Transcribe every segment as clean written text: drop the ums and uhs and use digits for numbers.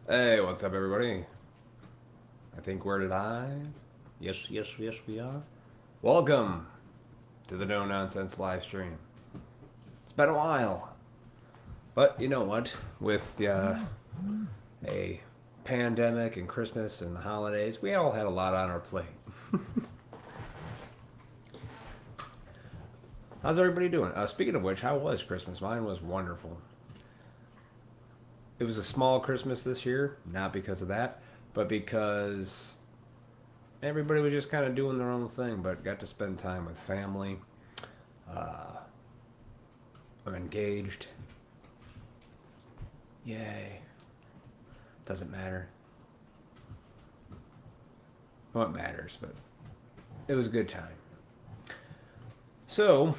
Hey, what's up, everybody? I think we're live. Yes, we are. Welcome to the No Nonsense live stream. It's been a while, but you know what? With a pandemic and Christmas and the holidays, we all had a lot on our plate. How's everybody doing? Speaking of which, how was Christmas? Mine was wonderful. It was a small Christmas this year, not because of that, but because everybody was just kind of doing their own thing, but got to spend time with family. Uh, I'm engaged. Yay. Doesn't matter. What matters, but it was a good time. So,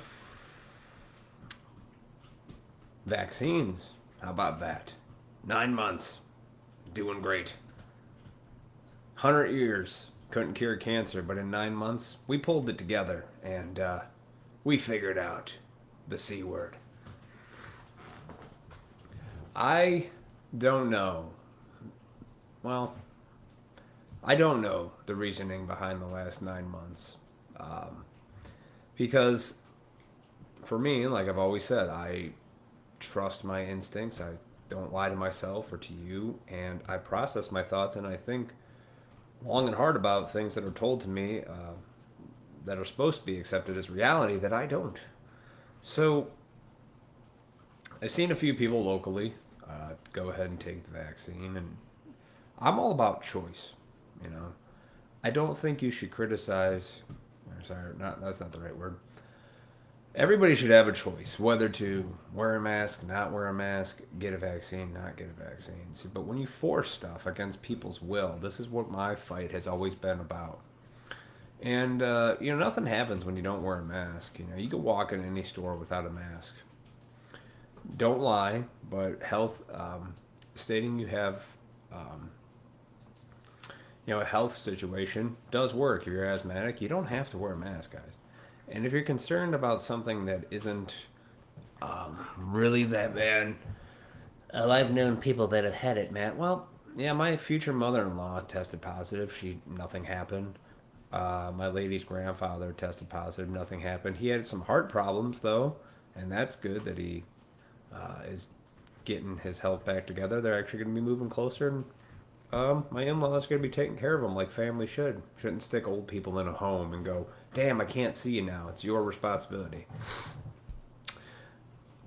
vaccines. How about that? 9 months. Doing great. 100 years. Couldn't cure cancer, but in 9 months, we pulled it together and we figured out the C word. I don't know. Well, I don't know the reasoning behind the last 9 months. Um, because for me, like I've always said, I trust my instincts. I don't lie to myself or to you, and I process my thoughts and I think long and hard about things that are told to me that are supposed to be accepted as reality that I don't. So I've seen a few people locally go ahead and take the vaccine, and I'm all about choice. You know, I don't think you should criticize. Or sorry, not that's not the right word. Everybody should have a choice whether to wear a mask, not wear a mask, get a vaccine, not get a vaccine. See, but when you force stuff against people's will, this is what my fight has always been about. And nothing happens when you don't wear a mask. You can walk in any store without a mask. Don't lie, but health stating you have um, a health situation does work. If you're asthmatic, you don't have to wear a mask, guys. And if you're concerned about something that isn't really that bad, I've known people that have had it, Matt. Well, yeah, my future mother-in-law tested positive. Nothing happened. My lady's grandfather tested positive. Nothing happened. He had some heart problems though, and that's good that he is getting his health back together. They're actually going to be moving closer, and my in-laws are going to be taking care of them like family should. Shouldn't stick old people in a home and go, "Damn, I can't see you now. It's your responsibility."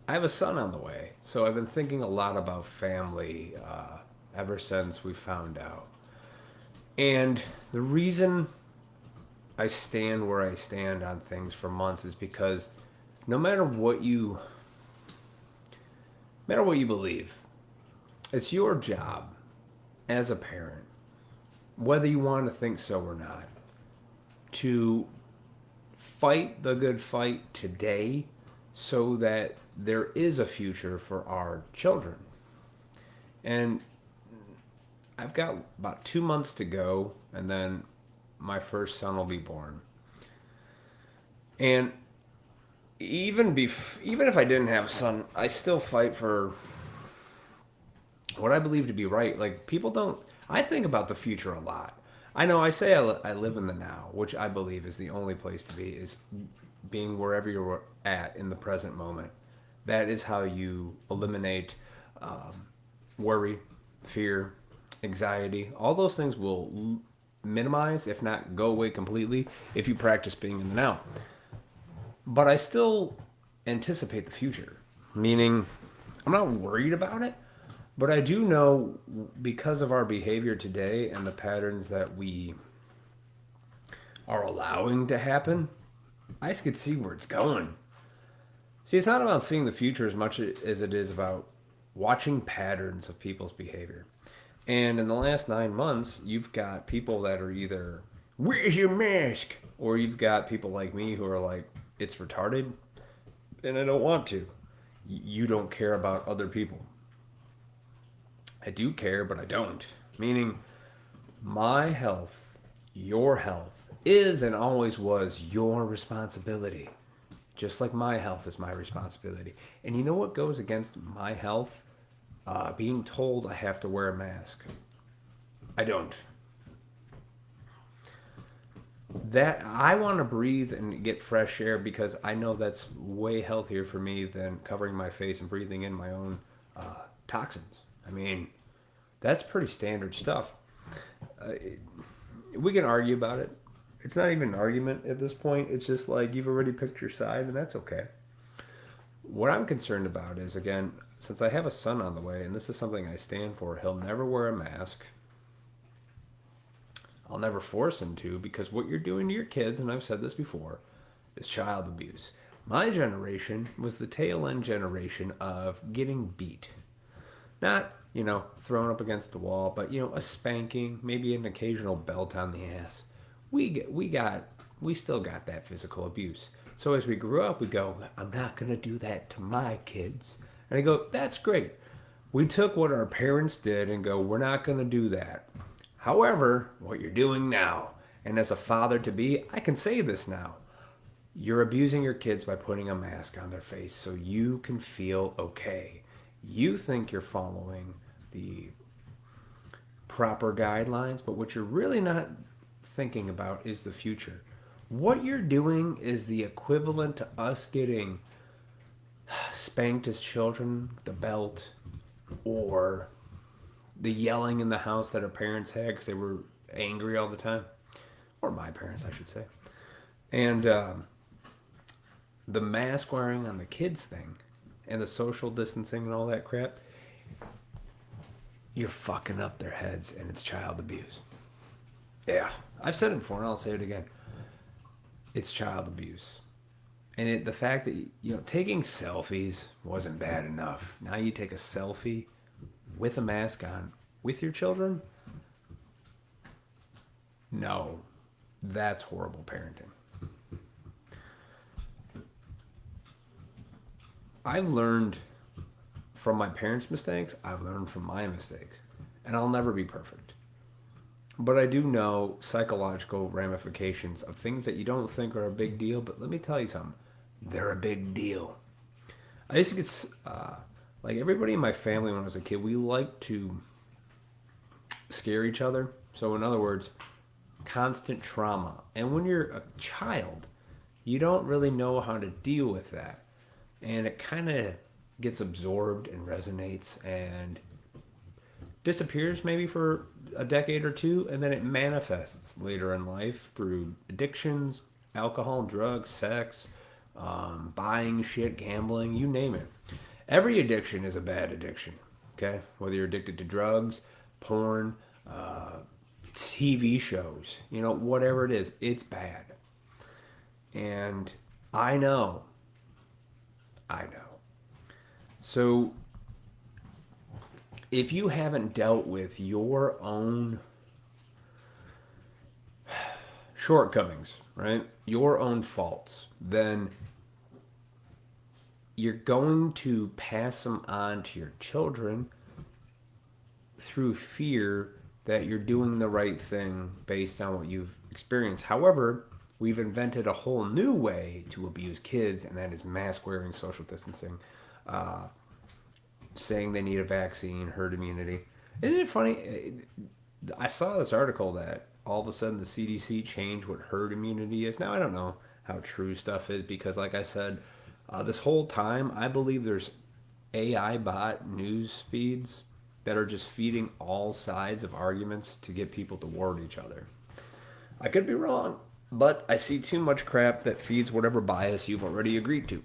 I have a son on the way, so I've been thinking a lot about family ever since we found out. And the reason I stand where I stand on things for months is because no matter what you believe, it's your job as a parent, whether you want to think so or not, to fight the good fight today so that there is a future for our children. And I've got about 2 months to go, and then my first son will be born. And even if I didn't have a son, I still fight for what I believe to be right. Like people don't. I think about the future a lot. I know I say I live in the now, which I believe is the only place to be. Is being wherever you're at in the present moment. That is how you eliminate worry, fear, anxiety. All those things will minimize, if not go away completely, if you practice being in the now. But I still anticipate the future, meaning I'm not worried about it, but I do know because of our behavior today and the patterns that we are allowing to happen, I could see where it's going. See, it's not about seeing the future as much as it is about watching patterns of people's behavior. And in the last 9 months, you've got people that are either, "Where's your mask?" Or you've got people like me who are like, "It's retarded and I don't want to." You don't care about other people. I do care, but I don't. Meaning, my health, your health, is and always was your responsibility. Just like my health is my responsibility. And you know what goes against my health? being told I have to wear a mask. I don't. That I want to breathe and get fresh air because I know that's way healthier for me than covering my face and breathing in my own toxins. I mean, that's pretty standard stuff. Uh, we can argue about it. It's not even an argument at this point. It's just like you've already picked your side, and that's okay. What I'm concerned about is, again, since I have a son on the way, and this is something I stand for, he'll never wear a mask. I'll never force him to because what you're doing to your kids, and I've said this before, is child abuse. My generation was the tail end generation of getting beat. Not, thrown up against the wall, but, a spanking, maybe an occasional belt on the ass. We still got that physical abuse. So as we grew up, we go, I'm not going to do that to my kids. And I go, that's great. We took what our parents did and go, we're not going to do that. However, what you're doing now, and as a father to be, I can say this now. You're abusing your kids by putting a mask on their face so you can feel okay. You think you're following the proper guidelines, but what you're really not thinking about is the future. What you're doing is the equivalent to us getting spanked as children, the belt, or the yelling in the house that our parents had because they were angry all the time. Or my parents, I should say. And the mask wearing on the kids thing and the social distancing and all that crap, you're fucking up their heads and it's child abuse. Yeah, I've said it before and I'll say it again. It's child abuse. And the fact that, taking selfies wasn't bad enough. Now you take a selfie with a mask on with your children? No, that's horrible parenting. I've learned from my parents' mistakes. I've learned from my mistakes. And I'll never be perfect. But I do know psychological ramifications of things that you don't think are a big deal. But let me tell you something. They're a big deal. I used to get, like everybody in my family when I was a kid, we liked to scare each other. So in other words, constant trauma. And when you're a child, you don't really know how to deal with that. And it kind of gets absorbed and resonates and disappears maybe for a decade or two, and then it manifests later in life through addictions, alcohol, drugs, sex, buying shit, gambling, you name it. Every addiction is a bad addiction, okay? Whether you're addicted to drugs, porn, TV shows, whatever it is, it's bad. And I know. So if you haven't dealt with your own shortcomings, right? Your own faults, then you're going to pass them on to your children through fear that you're doing the right thing based on what you've experienced. However, we've invented a whole new way to abuse kids, and that is mask wearing, social distancing, saying they need a vaccine, herd immunity. Isn't it funny? I saw this article that all of a sudden the CDC changed what herd immunity is. Now, I don't know how true stuff is because, like I said, this whole time, I believe there's AI bot news feeds that are just feeding all sides of arguments to get people to ward each other. I could be wrong, but I see too much crap that feeds whatever bias you've already agreed to.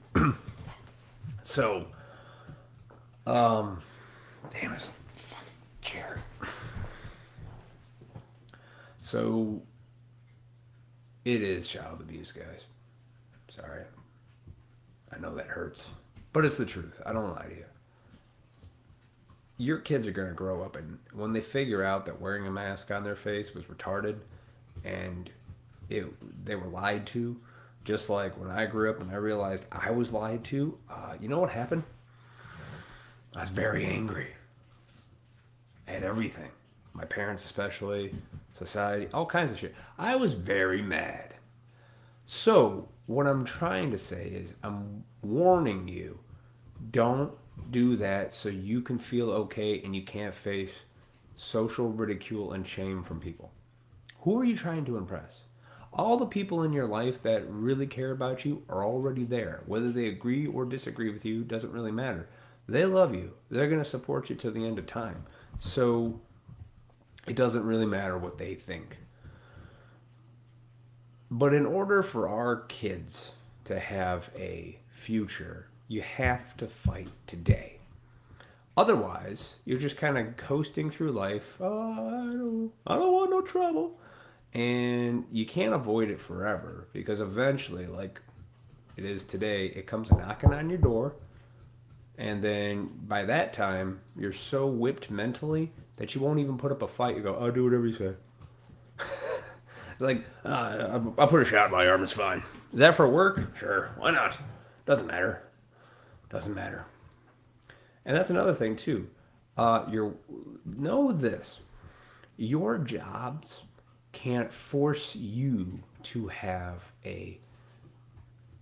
So, damn it, fucking chair. So, it is child abuse, guys. Sorry. I know that hurts, but it's the truth. I don't lie to you. Your kids are going to grow up, and when they figure out that wearing a mask on their face was retarded and they were lied to, just like when I grew up and I realized I was lied to, you know what happened? I was very angry at everything. My parents especially, society, all kinds of shit. I was very mad. So, what I'm trying to say is I'm warning you, don't do that so you can feel okay and you can't face social ridicule and shame from people. Who are you trying to impress? All the people in your life that really care about you are already there. Whether they agree or disagree with you doesn't really matter. They love you. They're going to support you till the end of time. So it doesn't really matter what they think. But in order for our kids to have a future, you have to fight today. Otherwise, you're just kind of coasting through life. Oh, I don't want no trouble. And you can't avoid it forever because eventually, like it is today, it comes knocking on your door. And then by that time, you're so whipped mentally that you won't even put up a fight. You go, I'll do whatever you say. Like, I'll put a shot in my arm, it's fine. Is that for work? Sure, why not? Doesn't matter. Doesn't matter. And that's another thing, too. Know this. Your jobs can't force you to have a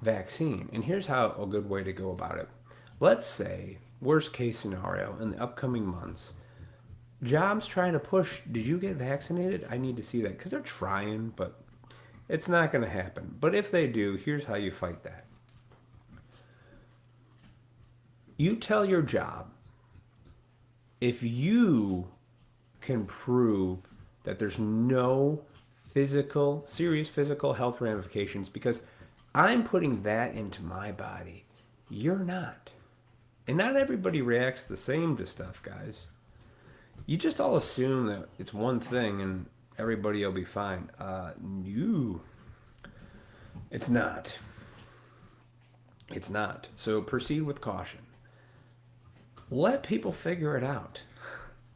vaccine. And here's how a good way to go about it. Let's say, worst case scenario, in the upcoming months, jobs trying to push, did you get vaccinated? I need to see that because they're trying, but it's not going to happen. But if they do, here's how you fight that. You tell your job, if you can prove that there's no serious physical health ramifications, because I'm putting that into my body, you're not. And not everybody reacts the same to stuff, guys. You just all assume that it's one thing and everybody will be fine. No. It's not. It's not. So proceed with caution. Let people figure it out.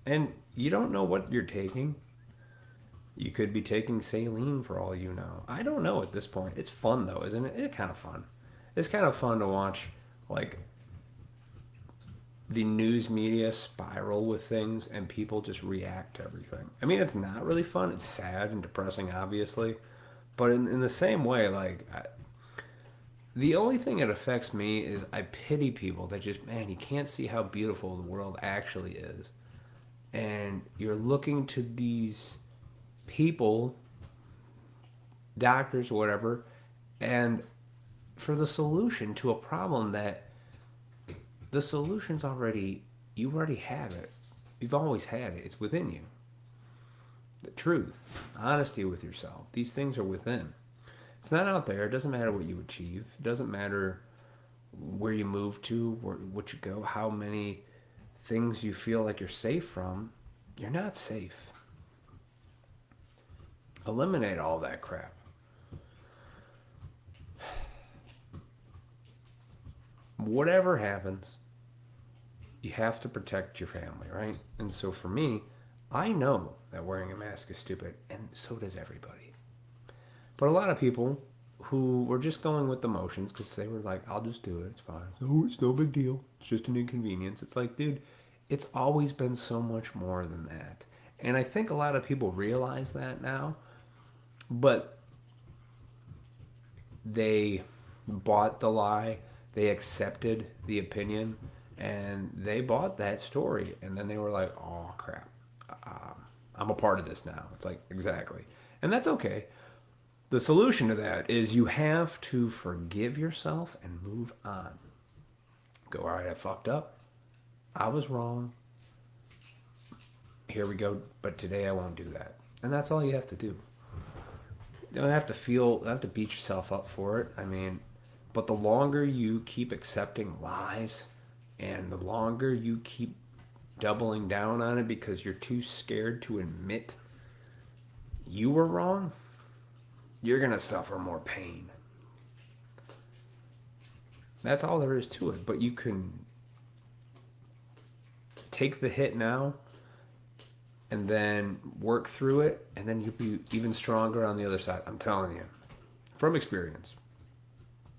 And you don't know what you're taking. You could be taking saline for all you know. I don't know at this point. It's fun though, isn't it? It's kind of fun. It's kind of fun to watch, like, the news media spiral with things and people just react to everything. I mean, it's not really fun. It's sad and depressing, obviously. But in the same way, like, the only thing that affects me is I pity people that just, man, you can't see how beautiful the world actually is. And you're looking to these people, doctors, whatever, and for the solution to a problem that the solution's you already have it. You've always had it. It's within you. The truth, honesty with yourself, these things are within. It's not out there. It doesn't matter what you achieve. It doesn't matter where you move to, what you go, how many things you feel like you're safe from. You're not safe. Eliminate all that crap. Whatever happens, you have to protect your family, right? And so for me, I know that wearing a mask is stupid, and so does everybody. But a lot of people who were just going with the motions because they were like, I'll just do it, it's fine. Oh, it's no big deal. It's just an inconvenience. It's like, dude, it's always been so much more than that. And I think a lot of people realize that now, but they bought the lie, they accepted the opinion, and they bought that story. And then they were like, oh, crap, I'm a part of this now. It's like, exactly. And that's okay. The solution to that is you have to forgive yourself and move on. Go, all right, I fucked up. I was wrong. Here we go. But today I won't do that. And that's all you have to do. You don't have to beat yourself up for it. I mean, but the longer you keep accepting lies and the longer you keep doubling down on it because you're too scared to admit you were wrong, you're going to suffer more pain. That's all there is to it. But you can take the hit now and then work through it, and then you'll be even stronger on the other side. I'm telling you. From experience.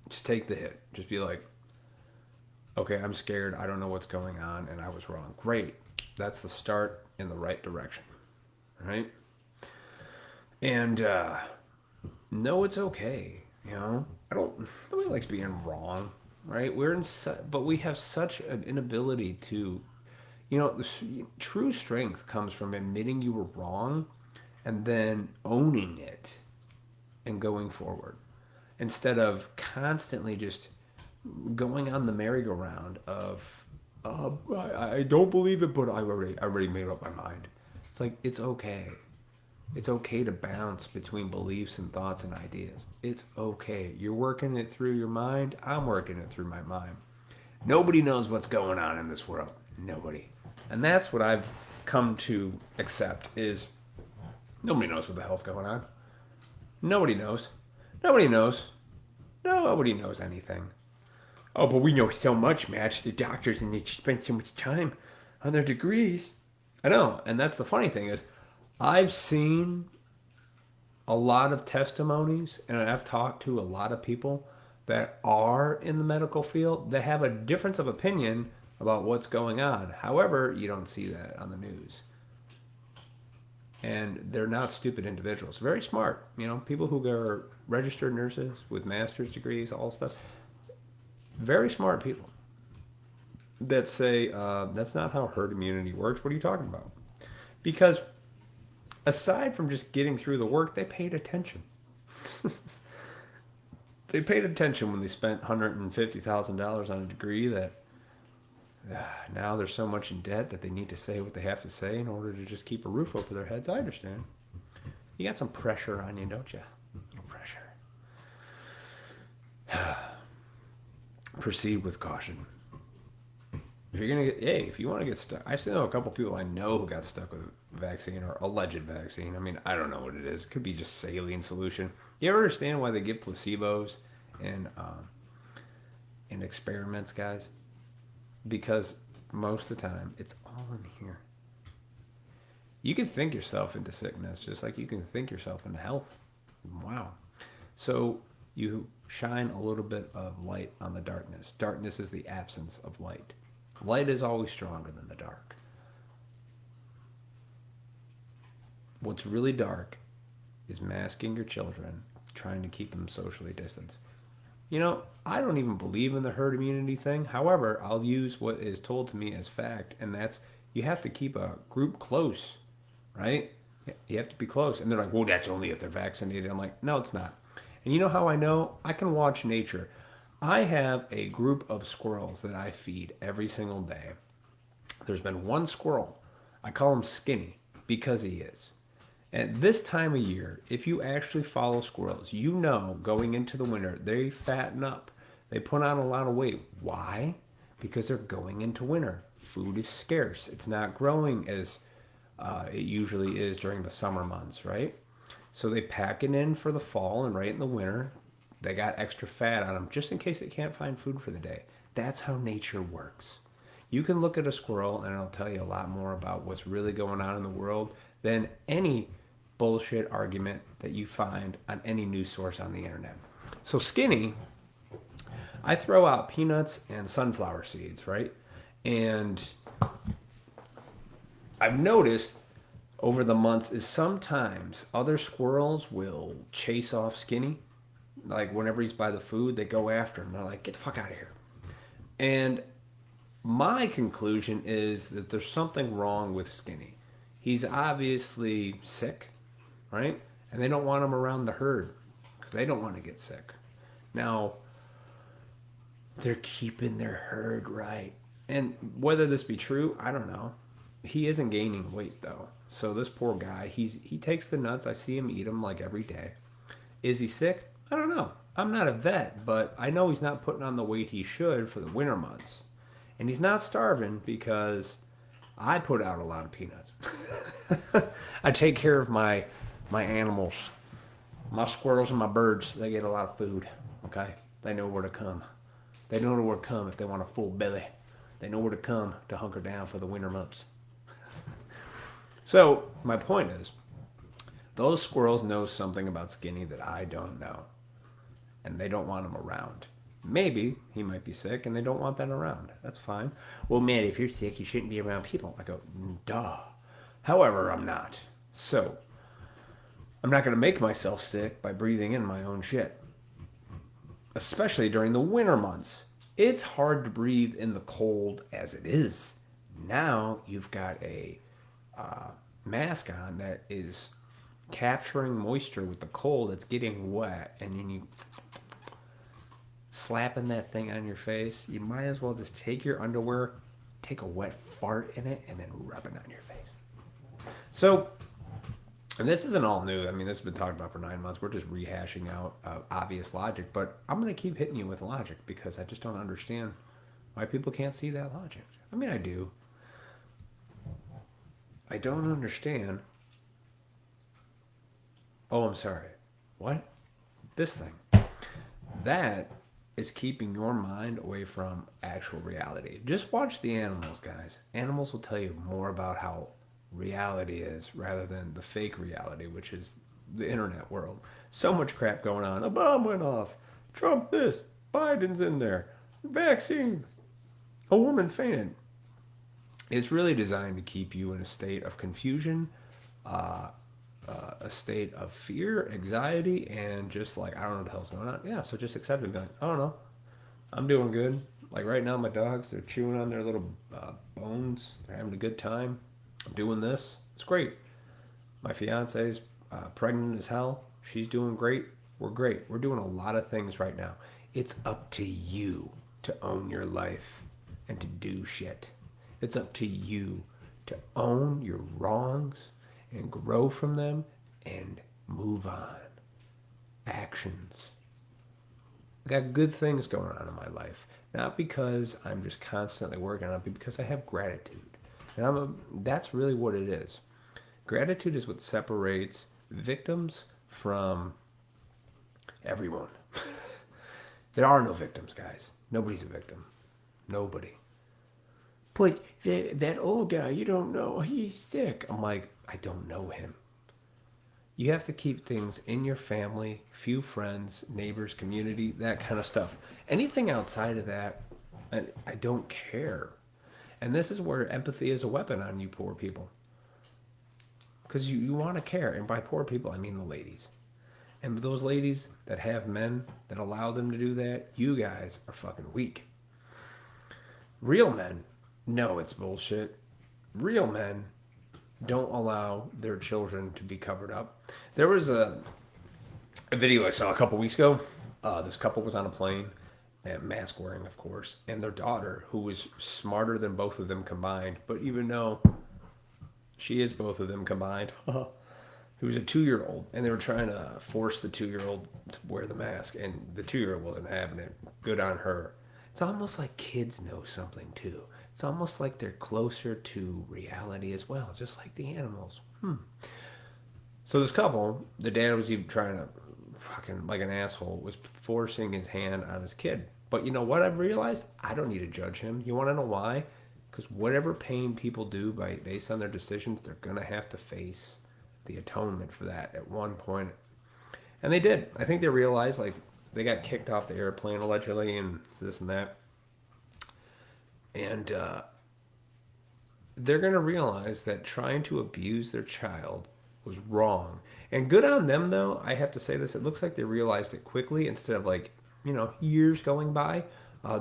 Just take the hit. Just be like, okay, I'm scared. I don't know what's going on, and I was wrong. Great. That's the start in the right direction. Right? And no, it's okay. You know, nobody likes being wrong. right? But we have such an inability to, true strength comes from admitting you were wrong and then owning it and going forward instead of constantly just going on the merry-go-round of, I don't believe it, but I already made up my mind. It's like, it's okay. It's okay to bounce between beliefs and thoughts and ideas. It's okay. You're working it through your mind. I'm working it through my mind. Nobody knows what's going on in this world. Nobody. And that's what I've come to accept is nobody knows what the hell's going on. Nobody knows. Nobody knows. Nobody knows anything. Oh, but we know so much, Match. The doctors, and they spend so much time on their degrees. I know. And that's the funny thing is I've seen a lot of testimonies and I've talked to a lot of people that are in the medical field that have a difference of opinion about what's going on. However, you don't see that on the news. And they're not stupid individuals. Very smart. People who are registered nurses with master's degrees, all stuff. Very smart people that say, that's not how herd immunity works. What are you talking about? Because aside from just getting through the work, they paid attention. They paid attention when they spent $150,000 on a degree that now they're so much in debt that they need to say what they have to say in order to just keep a roof over their heads. I understand. You got some pressure on you, don't you? No pressure. Proceed with caution. If you're gonna if you want to get stuck, I still know a couple people I know who got stuck with a vaccine or alleged vaccine. I mean, I don't know what it is. It could be just saline solution. You ever understand why they give placebos in experiments, guys? Because most of the time, it's all in here. You can think yourself into sickness just like you can think yourself into health. Wow. So you shine a little bit of light on the darkness. Darkness is the absence of light. Light is always stronger than the dark. What's really dark is masking your children, trying to keep them socially distanced. I don't even believe in the herd immunity thing. However, I'll use what is told to me as fact, and that's you have to keep a group close, right? You have to be close. And they're like, well, that's only if they're vaccinated. I'm like, no, it's not. And you know how I know? I can watch nature. I have a group of squirrels that I feed every single day. There's been one squirrel. I call him Skinny because he is. At this time of year, if you actually follow squirrels, going into the winter, they fatten up. They put on a lot of weight. Why? Because they're going into winter. Food is scarce. It's not growing as it usually is during the summer months, right? So they pack it in for the fall, and right in the winter, they got extra fat on them just in case they can't find food for the day. That's how nature works. You can look at a squirrel and it'll tell you a lot more about what's really going on in the world than any bullshit argument that you find on any news source on the internet. So Skinny, I throw out peanuts and sunflower seeds, right? And I've noticed over the months is sometimes other squirrels will chase off Skinny. Like whenever he's by the food, they go after him. They're like, get the fuck out of here. And my conclusion is that there's something wrong with Skinny. He's obviously sick, right? And they don't want him around the herd because they don't want to get sick. Now, they're keeping their herd right. And whether this be true, I don't know. He isn't gaining weight though. So this poor guy, he takes the nuts. I see him eat them like every day. Is he sick? I don't know. I'm not a vet, but I know he's not putting on the weight he should for the winter months. And he's not starving because I put out a lot of peanuts. I take care of my animals. My squirrels and my birds, they get a lot of food. Okay? They know where to come. They know where to come if they want a full belly. They know where to come to hunker down for the winter months. So, my point is, those squirrels know something about Skinny that I don't know. And they don't want him around. Maybe he might be sick and they don't want that around. That's fine. Well, man, if you're sick, you shouldn't be around people. I go, duh. However, I'm not. So, I'm not going to make myself sick by breathing in my own shit. Especially during the winter months. It's hard to breathe in the cold as it is. Now you've got a mask on that is capturing moisture with the cold that's getting wet, and then you slapping that thing on your face. You might as well just take your underwear, take a wet fart in it, and then rub it on your face. So, and this isn't all new. I mean, this has been talked about for 9 months. We're just rehashing out obvious logic, but I'm going to keep hitting you with logic because I just don't understand why people can't see that logic. I mean, I do. I don't understand. Oh, I'm sorry. What? This thing. That is keeping your mind away from actual reality. Just watch the animals, guys. Animals will tell you more about how reality is rather than the fake reality, which is the internet world. So much crap going on. A bomb went off. Trump this. Biden's in there. Vaccines. A woman fainted. It's really designed to keep you in a state of confusion, a state of fear, anxiety, and just like, I don't know what the hell's going on. Yeah, so just accept it and be like, I don't know. I'm doing good. Like right now, my dogs, they're chewing on their little bones. They're having a good time. I'm doing this. It's great. My fiance's pregnant as hell. She's doing great. We're great. We're doing a lot of things right now. It's up to you to own your life and to do shit. It's up to you to own your wrongs and grow from them and move on. Actions. I got good things going on in my life. Not because I'm just constantly working on it, but because I have gratitude. And that's really what it is. Gratitude is what separates victims from everyone. There are no victims, guys. Nobody's a victim. Nobody. But that old guy, you don't know, he's sick. I'm like, I don't know him. You have to keep things in your family, few friends, neighbors, community, that kind of stuff. Anything outside of that, I don't care. And this is where empathy is a weapon on you poor people. Because you want to care. And by poor people, I mean the ladies. And those ladies that have men that allow them to do that, you guys are fucking weak. Real men know it's bullshit. Real men don't allow their children to be covered up. There was a video I saw a couple weeks ago. This couple was on a plane, and mask wearing, of course, and their daughter, who was smarter than both of them combined, but even though she is both of them combined, who was a 2-year-old, and they were trying to force the 2-year-old to wear the mask, and the 2-year-old wasn't having it. Good on her. It's almost like kids know something too. It's almost like they're closer to reality as well, just like the animals. So this couple, the dad was even trying to fucking, like an asshole, was forcing his hand on his kid. But you know what I've realized? I don't need to judge him. You want to know why? Because whatever pain people do based on their decisions, they're going to have to face the atonement for that at one point. And they did. I think they realized, like, they got kicked off the airplane allegedly and this and that. And they're going to realize that trying to abuse their child was wrong. And good on them, though. I have to say this. It looks like they realized it quickly instead of, like, years going by.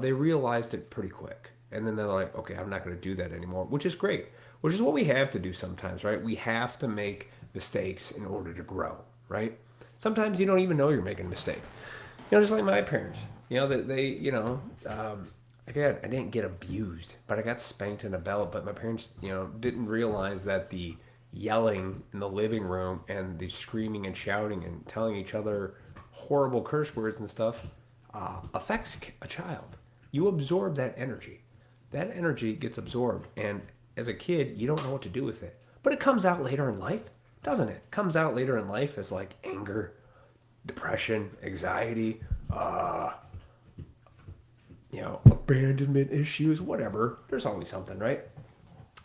They realized it pretty quick. And then they're like, okay, I'm not going to do that anymore, which is great. Which is what we have to do sometimes, right? We have to make mistakes in order to grow, right? Sometimes you don't even know you're making a mistake. Just like my parents. I didn't get abused, but I got spanked in a belt. But my parents, didn't realize that the yelling in the living room and the screaming and shouting and telling each other horrible curse words and stuff affects a child. You absorb that energy. That energy gets absorbed, and as a kid, you don't know what to do with it. But it comes out later in life, doesn't it? It comes out later in life as like anger, depression, anxiety, abandonment issues, whatever. There's always something, right?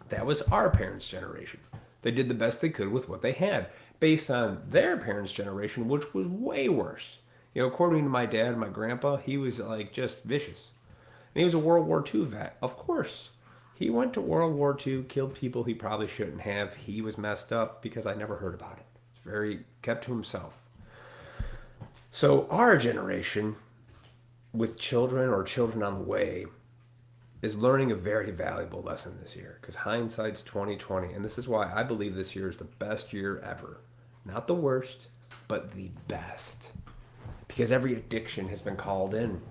That was our parents' generation. They did the best they could with what they had, based on their parents' generation, which was way worse. According to my dad and my grandpa, he was like just vicious. And he was a World War II vet. Of course. He went to World War II, killed people he probably shouldn't have. He was messed up because I never heard about it. It's kept to himself. So our generation with children or children on the way is learning a very valuable lesson this year, because hindsight's 2020, and this is why I believe this year is the best year ever. Not the worst, but the best. Because every addiction has been called in.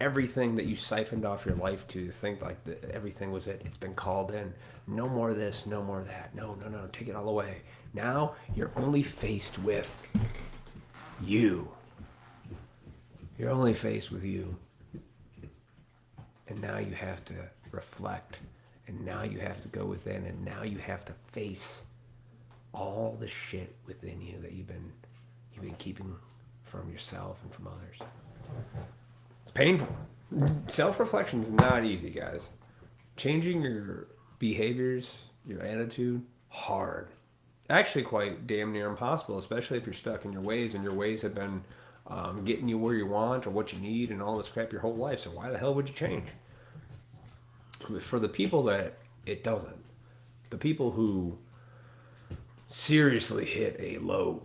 Everything that you siphoned off your life to think like everything was it, it's been called in. No more of this, no more of that. No, no, no, take it all away. Now you're only faced with you. You're only faced with you. And now you have to reflect. And now you have to go within. And now you have to face all the shit within you that you've been keeping from yourself and from others. It's painful. Self-reflection is not easy, guys. Changing your behaviors, your attitude, hard. Actually quite damn near impossible, especially if you're stuck in your ways and your ways have been getting you where you want or what you need and all this crap your whole life. So why the hell would you change? For the people that it doesn't, the people who seriously hit a low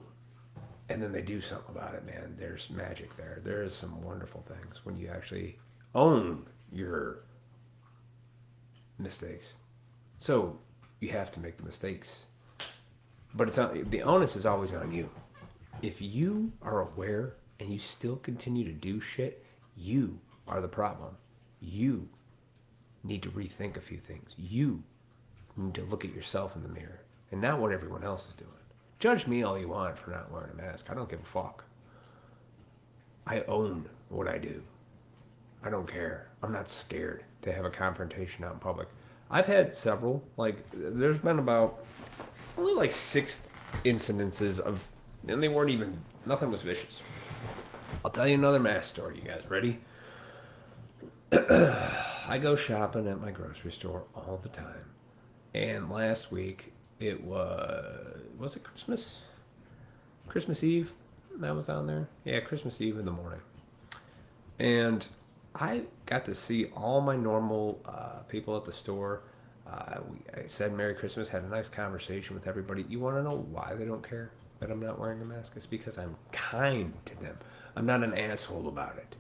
and then they do something about it, man, there's magic there. There is some wonderful things when you actually own your mistakes. So you have to make the mistakes, but the onus is always on you. If you are aware and you still continue to do shit, you are the problem. You need to rethink a few things. You need to look at yourself in the mirror and not what everyone else is doing. Judge me all you want for not wearing a mask. I don't give a fuck. I own what I do. I don't care. I'm not scared to have a confrontation out in public. I've had several, there's been about only 6 incidences of, and they weren't even, nothing was vicious. I'll tell you another mask story, you guys. Ready? I go shopping at my grocery store all the time. And last week, it was it Christmas? Christmas Eve? That was down there? Yeah, Christmas Eve in the morning. And I got to see all my normal people at the store. I said Merry Christmas, had a nice conversation with everybody. You want to know why they don't care that I'm not wearing a mask? It's because I'm kind to them. I'm not an asshole about it.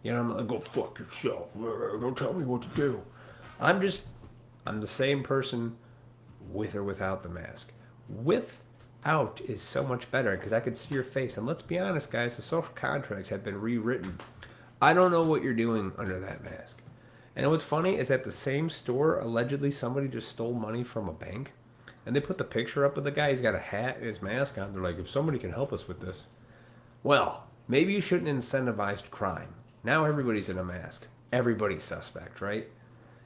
You know, I'm like, go fuck yourself. Don't tell me what to do. I'm the same person with or without the mask. Without is so much better because I can see your face. And let's be honest, guys, the social contracts have been rewritten. I don't know what you're doing under that mask. And what's funny is at the same store, allegedly somebody just stole money from a bank. And they put the picture up of the guy. He's got a hat and his mask on. They're like, if somebody can help us with this. Well, maybe you shouldn't incentivize crime. Now everybody's in a mask. Everybody's suspect, right?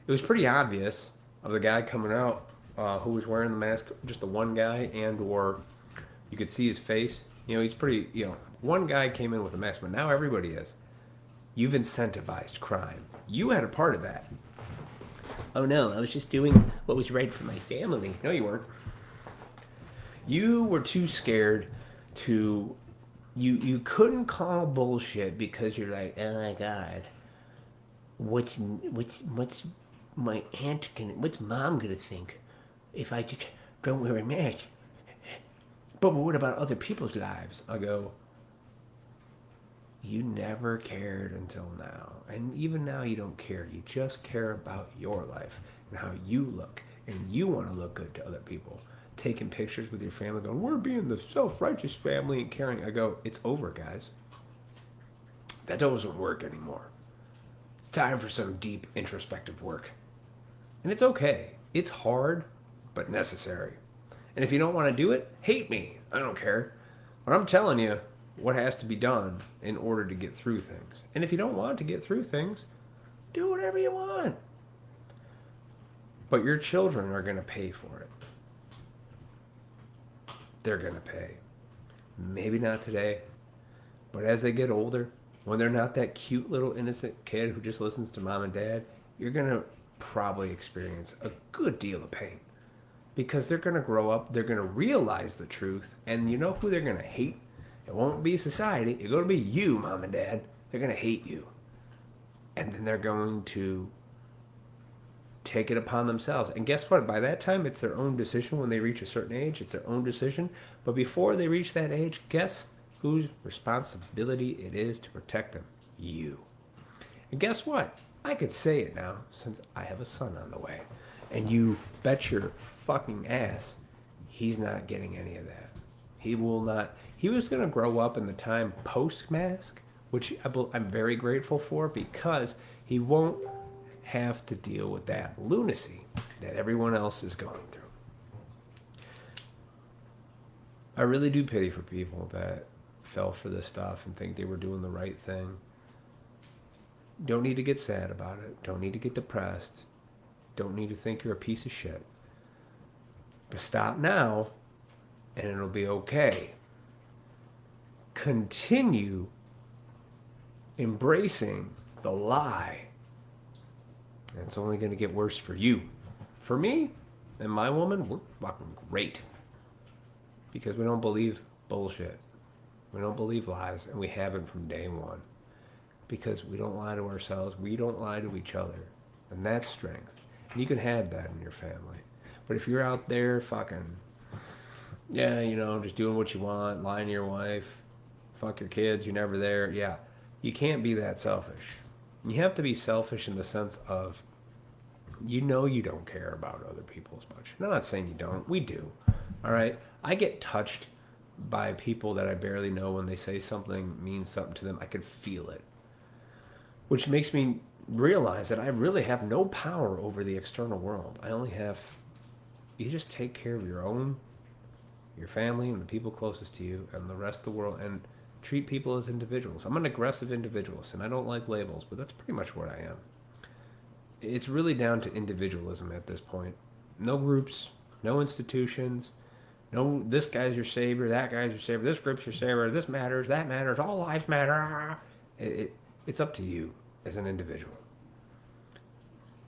It was pretty obvious of the guy coming out who was wearing the mask, just the one guy, and or you could see his face. You know, he's pretty, one guy came in with a mask, but now everybody is. You've incentivized crime. You had a part of that. Oh no, I was just doing what was right for my family. No, you weren't. You were too scared to... You couldn't call bullshit because you're like, oh my God, what's my aunt what's mom gonna think if I just don't wear a mask? But what about other people's lives? I go, you never cared until now. And even now you don't care. You just care about your life and how you look. And you want to look good to other people. Taking pictures with your family going, we're being the self-righteous family and caring. I go, it's over, guys. That doesn't work anymore. It's time for some deep introspective work. And it's okay. It's hard, but necessary. And if you don't want to do it, hate me. I don't care. But I'm telling you what has to be done in order to get through things. And if you don't want to get through things, do whatever you want. But your children are going to pay for it. They're going to pay. Maybe not today, but as they get older, when they're not that cute little innocent kid who just listens to mom and dad, you're going to probably experience a good deal of pain. Because they're going to grow up, they're going to realize the truth, and you know who they're going to hate? It won't be society. It's going to be you, mom and dad. They're going to hate you. And then they're going to take it upon themselves. And guess what? By that time, it's their own decision. When they reach a certain age, it's their own decision. But before they reach that age, guess whose responsibility it is to protect them? You. And guess what? I could say it now since I have a son on the way. And you bet your fucking ass he's not getting any of that. He will not. He was going to grow up in the time post-mask, which I'm very grateful for, because he won't have to deal with that lunacy that everyone else is going through. I really do pity for people that fell for this stuff and think they were doing the right thing. Don't need to get sad about it. Don't need to get depressed. Don't need to think you're a piece of shit. But stop now, and it'll be okay. Continue embracing the lie. And it's only going to get worse for you. For me and my woman, we're fucking great. Because we don't believe bullshit. We don't believe lies, and we haven't from day one. Because we don't lie to ourselves. We don't lie to each other. And that's strength. And you can have that in your family. But if you're out there fucking, yeah, you know, just doing what you want, lying to your wife, fuck your kids, you're never there, yeah, you can't be that selfish. You have to be selfish in the sense of, you know, you don't care about other people as much. I'm not saying you don't. We do. All right? I get touched by people that I barely know when they say something means something to them. I can feel it. Which makes me realize that I really have no power over the external world. I only have... You just take care of your own, your family, and the people closest to you, and the rest of the world, and treat people as individuals. I'm an aggressive individualist, and I don't like labels, but that's pretty much what I am. It's really down to individualism at this point. No groups, no institutions, no this guy's your savior, that guy's your savior, this group's your savior, this matters, that matters, all lives matter. It's up to you as an individual.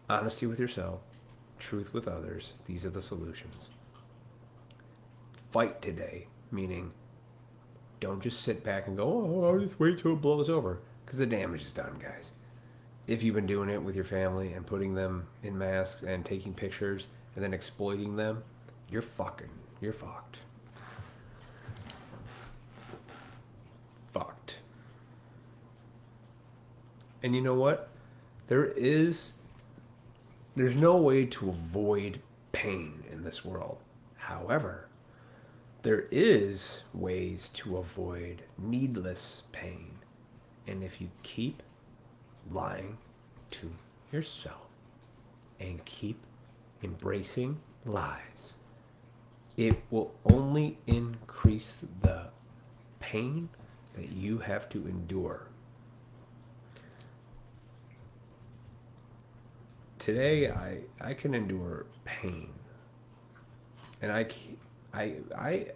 Honesty with yourself. Truth with others. These are the solutions. Fight today, meaning don't just sit back and go, oh, I'll just wait till it blows over. Because the damage is done, guys. If you've been doing it with your family and putting them in masks and taking pictures and then exploiting them, you're fucked. Fucked. And you know what? There's no way to avoid pain in this world. However, there is ways to avoid needless pain. And if you keep lying to yourself and keep embracing lies, it will only increase the pain that you have to endure. Today, I can endure pain, and I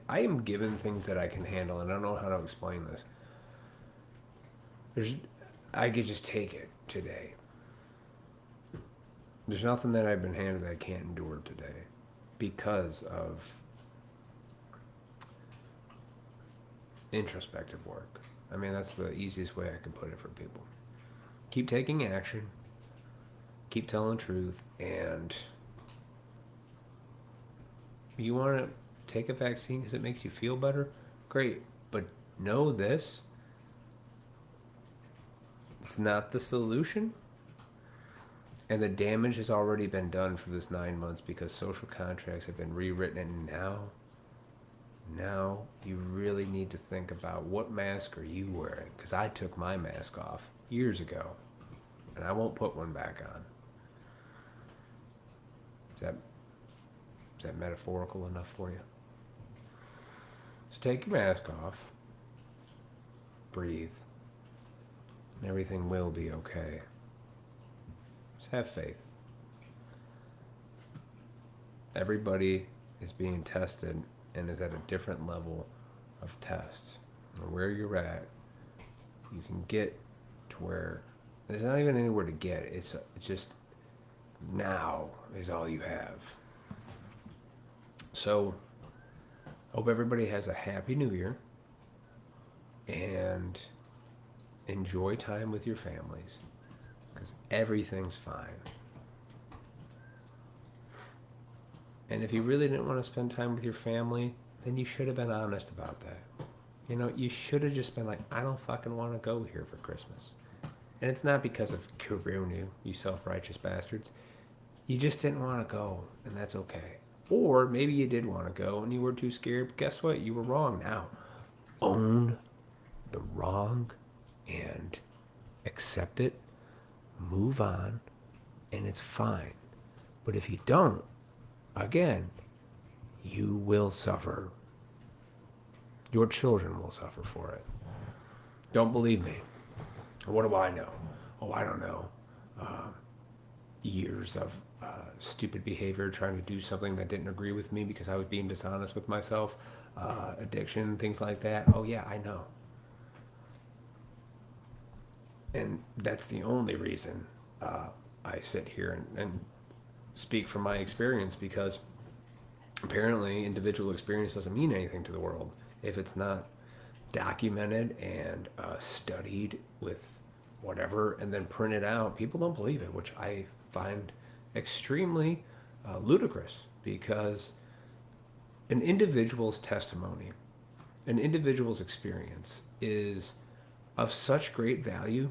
am given things that I can handle, and I don't know how to explain this. I could just take it today. There's nothing that I've been handed that I can't endure today because of introspective work. I mean, that's the easiest way I can put it for people. Keep taking action. Keep telling the truth, and you want to take a vaccine because it makes you feel better? Great, but know this, it's not the solution, and the damage has already been done for this 9 months because social contracts have been rewritten, and now you really need to think about what mask are you wearing, because I took my mask off years ago, and I won't put one back on. Is that metaphorical enough for you? So take your mask off, breathe, and everything will be okay. Just have faith. Everybody is being tested and is at a different level of test. And where you're at, you can get to where there's not even anywhere to get. It's just now is all you have. So, hope everybody has a happy new year and enjoy time with your families because everything's fine. And if you really didn't want to spend time with your family, then you should have been honest about that. You know, you should have just been like, I don't fucking want to go here for Christmas. And it's not because of Kirunu, you self-righteous bastards. You just didn't want to go, and that's okay. Or maybe you did want to go and you were too scared, but guess what? You were wrong now. Own the wrong and accept it, move on, and it's fine. But if you don't, again, you will suffer. Your children will suffer for it. Don't believe me. What do I know? Oh, I don't know. Years of stupid behavior, trying to do something that didn't agree with me because I was being dishonest with myself, addiction, things like that. Oh, yeah, I know. And that's the only reason I sit here and speak from my experience, because apparently individual experience doesn't mean anything to the world if it's not documented and studied with whatever and then printed out. People don't believe it, which I find extremely ludicrous, because an individual's testimony, an individual's experience is of such great value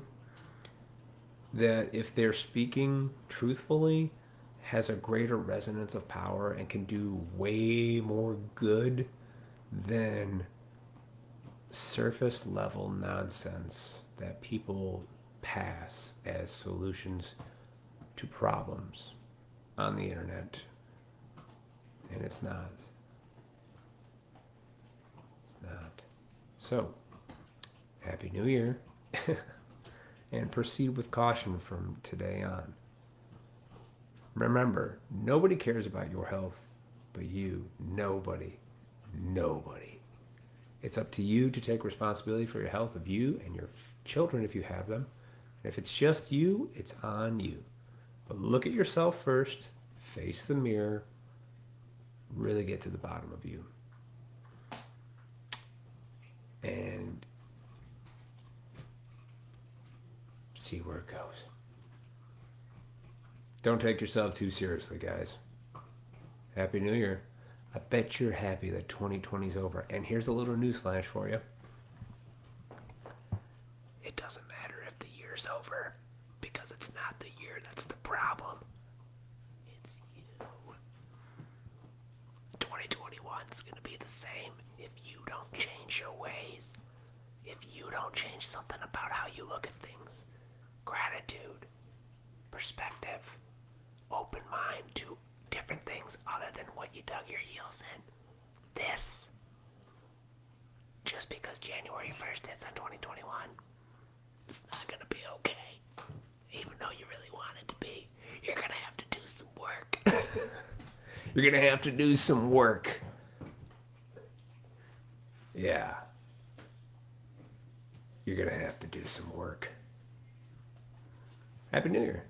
that if they're speaking truthfully, has a greater resonance of power and can do way more good than surface level nonsense that people pass as solutions to problems on the internet. And it's not. It's not. So, Happy New Year. And proceed with caution from today on. Remember, nobody cares about your health but you. Nobody. Nobody. It's up to you to take responsibility for your health of you and your children if you have them. And if it's just you, it's on you. But look at yourself first, face the mirror, really get to the bottom of you. And see where it goes. Don't take yourself too seriously, guys. Happy New Year. I bet you're happy that 2020's over. And here's a little newsflash for you. It doesn't matter if the year's over, because it's not the year that's the problem. It's you. 2021's going to be the same if you don't change your ways. If you don't change something about how you look at things. Gratitude, perspective, open mind to different things other than what you dug your heels in. This, just because January 1st hits on 2021, it's not going to be okay. Even though you really want it to be. You're going to have to do some work. You're going to have to do some work. Yeah. You're going to have to do some work. Happy New Year.